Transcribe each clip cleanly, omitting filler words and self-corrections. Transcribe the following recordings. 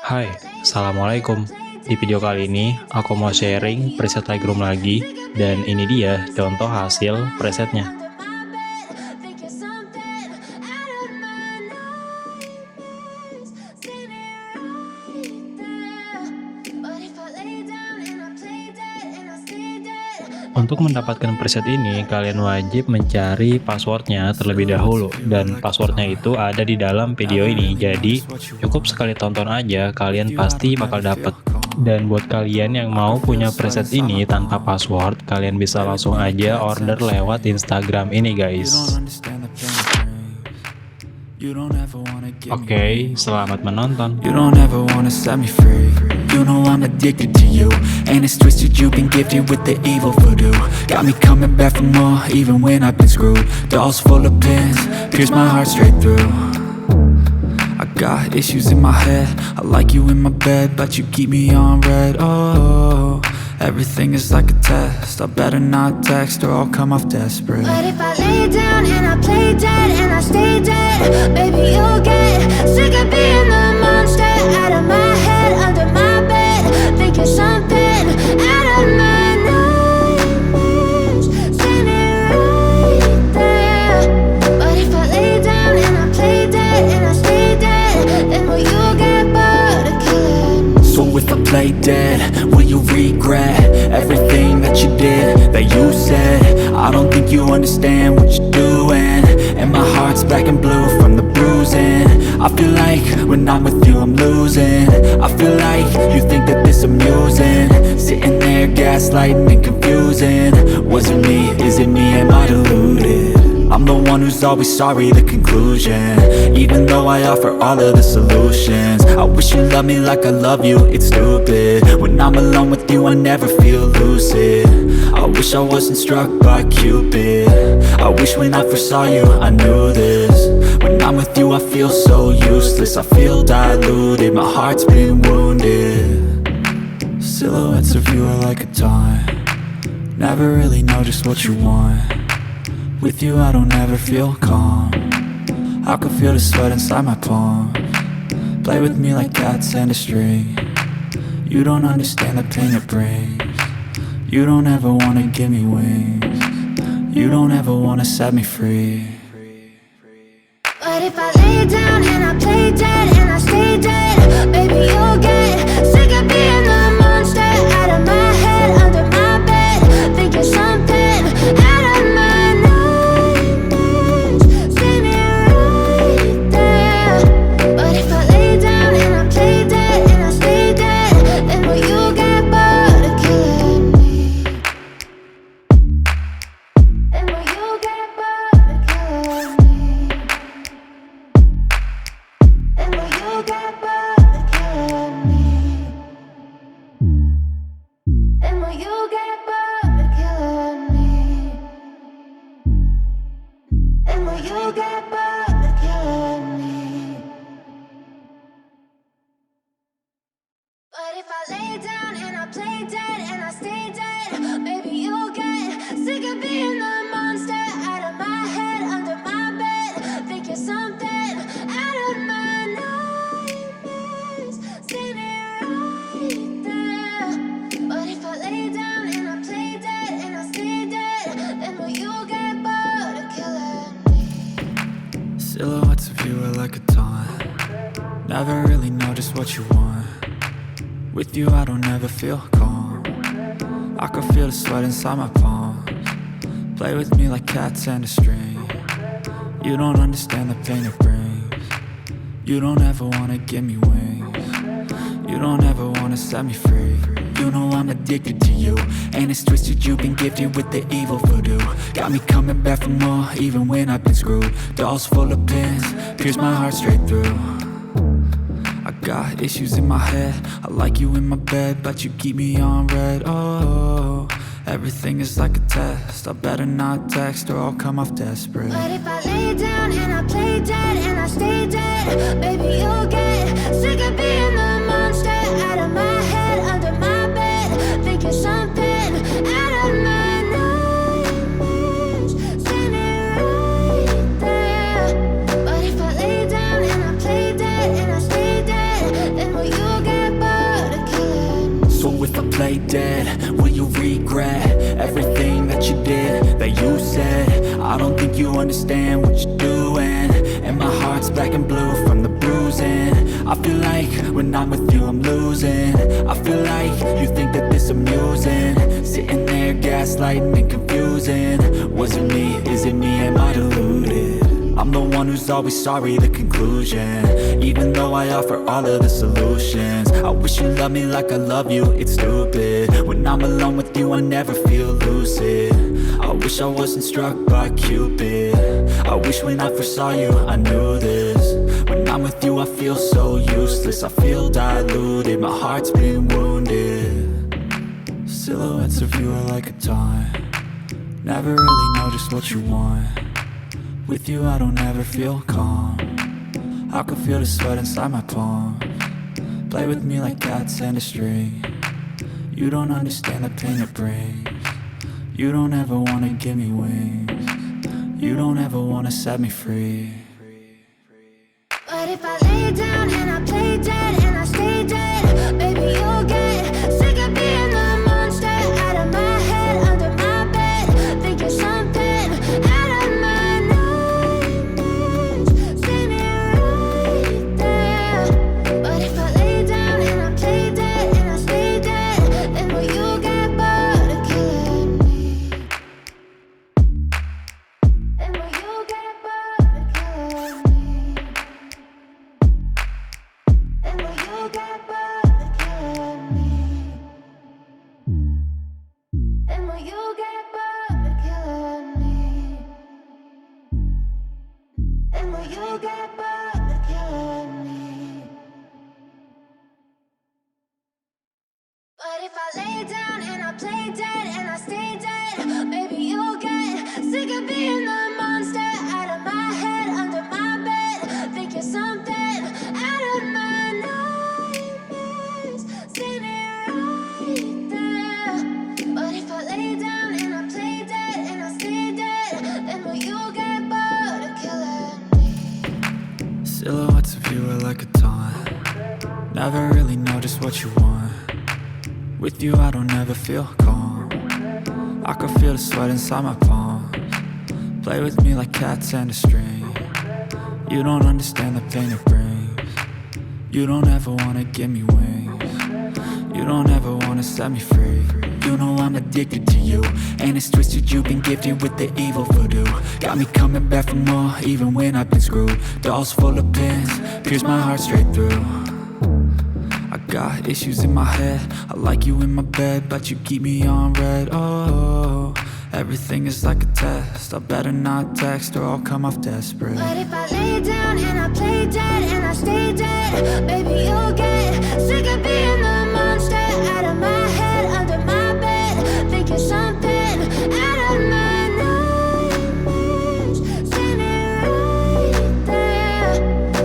Hai, Assalamualaikum. Di video kali ini, aku mau sharing preset Lightroom lagi, dan ini dia contoh hasil presetnya. Untuk mendapatkan preset ini, kalian wajib mencari passwordnya terlebih dahulu, dan passwordnya itu ada di dalam video ini, jadi cukup sekali tonton aja, kalian pasti bakal dapet. Dan buat kalian yang mau punya preset ini tanpa password, kalian bisa langsung aja order lewat Instagram ini guys. Oke, selamat menonton. You don't ever wanna set me free. You know I'm addicted to you, and it's twisted. You've been gifted with the evil voodoo. Got me coming back for more, even when I've been screwed. Dolls full of pins, pierce my heart straight through. I got issues in my head. I like you in my bed, but you keep me on red. Oh, everything is like a test. I better not text or I'll come off desperate. But if I lay down and I play dead and I stay dead, baby, you'll get sick of being the monster out of my head, under my bed, thinking something out of my nightmares, standing right there. But if I lay down and I play dead and I stay dead, then will you get bored of killing me? So if I play dead, will you regret everything that you did, that you said? I don't think you understand what you're doing, and my heart's black and blue from the bruising. I feel like when I'm with you I'm losing. I feel like you think that this amusing, sitting there gaslighting and confusing. Was it me? Is it me? Am I deluded? I'm the one who's always sorry, the conclusion. Even though I offer all of the solutions, I wish you loved me like I love you, it's stupid. When I'm alone with you I never feel lucid. I wish I wasn't struck by Cupid. I wish when I first saw you I knew this. When I'm with you I feel so useless, I feel diluted, my heart's been wounded. Silhouettes of you are like a taunt. Never really know just what you want. With you I don't ever feel calm. I can feel the sweat inside my palms. Play with me like cats and a string. You don't understand the pain it brings. You don't ever wanna give me wings. You don't ever wanna set me free. But if I lay down and I play dead and I stay dead, baby, you'll get sick of being the monster out of my head, under my bed, thinking something out of my nightmares, standing right there. But if I lay down and I play dead and I stay dead, then will you get bored of killing me? Then will you get bored of killing me? And will you get bored of killing me? And will you get bored of killing me? And will you get bored of killing me? But if I lay down and I play dead and I stay dead, baby, you'll get sick of being the monster out of my head, under my bed, thinking something out of my nightmares, standing right there. But if I lay down and I play dead and I stay dead, then will you get bored of killing me? Silhouettes of you are like a taunt. Never really know just what you want. With you I don't ever feel calm. I can feel the sweat inside my palms. Play with me like cats and a string. You don't understand the pain it brings. You don't ever wanna give me wings. You don't ever wanna set me free. You know I'm addicted to you, and it's twisted. You've been gifted with the evil voodoo. Got me coming back for more, even when I've been screwed. Dolls full of pins, pierce my heart straight through. I got issues in my head. I like you in my bed, but you keep me on red. Oh, everything is like a test. I better not text or I'll come off desperate. But if I lay down and I play dead and I stay dead, baby, you'll get sick of being the monster out of my head, under my bed, thinking something out of my nightmares, standing right there. But if I lay down and I play dead and I stay dead, then will you play dead, will you regret everything that you did, that you said? I don't think you understand what you're doing, and my heart's black and blue from the bruising. I feel like when I'm with you I'm losing. I feel like you think that this amusing, sitting there gaslighting and confusing. Was it me? Is it me? Am I deluded? I'm the one who's always sorry, the conclusion. Even though I offer all of the solutions, I wish you loved me like I love you, it's stupid. When I'm alone with you I never feel lucid. I wish I wasn't struck by Cupid. I wish when I first saw you I knew this. When I'm with you I feel so useless, I feel diluted, my heart's been wounded. Silhouettes of you are like a taunt, never really know just what you want. With you I don't ever feel calm, I can feel the sweat inside my palms. Play with me like cats and a string. You don't understand the pain it brings. You don't ever wanna give me wings. You don't ever wanna set me free. But if I lay down and I play dead and I stay dead, baby you'll get sick of being the monster out of my head, under my bed, thinking something out of my nightmares, standing right there. But if I lay down and I play dead and I stay dead, then will you get bored of killing me? Then will you get bored of killing me? And will you get bored of killing me? And will you get bored of killing me? And will you get bored of killing me? But if I lay down and I play dead and I stay dead, baby you'll get sick of being the monster out of my head, under my bed, thinking something out of my nightmares, standing right there. But if I lay down and I play dead and I stay dead, then will you get bored of killing me? Silhouettes of you are like a taunt, never really know just what you want. With you I don't ever feel calm, I can feel the sweat inside my palms. Play with me like cats and a string. You don't understand the pain it brings. You don't ever wanna give me wings. You don't ever wanna set me free. You know I'm addicted to you, and it's twisted, you've been gifted with the evil voodoo. Got me coming back for more, even when I've been screwed. Dolls full of pins, pierce my heart straight through. I got issues in my head, I like you in my bed, but you keep me on red. Oh, everything is like a test, I better not text or I'll come off desperate. But if I lay down and I play dead and I stay dead, baby you'll get sick of being the monster out of my head, under my bed, thinking something out of my nightmares, standing right there.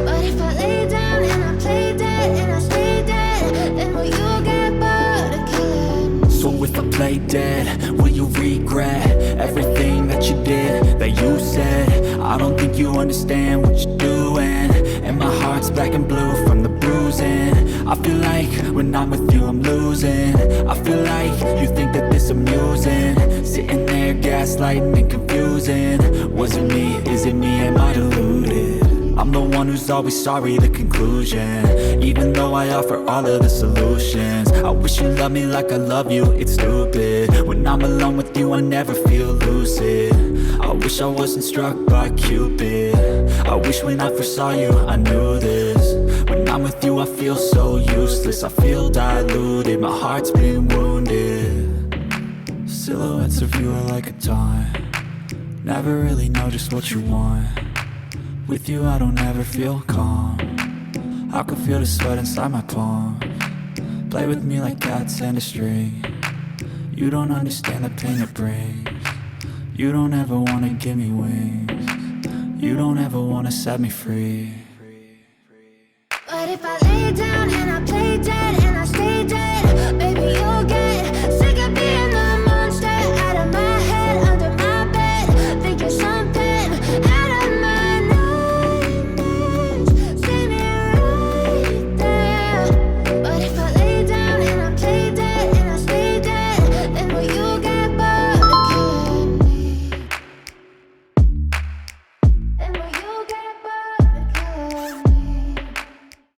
But if I lay down and I play dead and I stay dead, then will you get bored of killing me? So if I play dead, will you regret everything that you did, that you said? I don't think you understand what you're doing, and my heart's black and blue from the bruising. I feel like when I'm with you I'm losing. I feel like you think that this amusing, sitting there gaslighting and confusing. Was it me? Is it me? Am I deluded? I'm the one who's always sorry, the conclusion. Even though I offer all of the solutions, I wish you loved me like I love you, it's stupid. When I'm alone with you I never feel lucid. I wish I wasn't struck by Cupid. I wish when I first saw you I knew this. When I'm with you I feel so useless, I feel diluted, my heart's been wounded. Silhouettes of you are like a taunt, never really know just what you want. With you I don't ever feel calm, I can feel the sweat inside my palms. Play with me like cats and a string. You don't understand the pain it brings. You don't ever wanna give me wings. You don't ever wanna set me free. But if I lay down and I play dead and I stay dead, baby you'll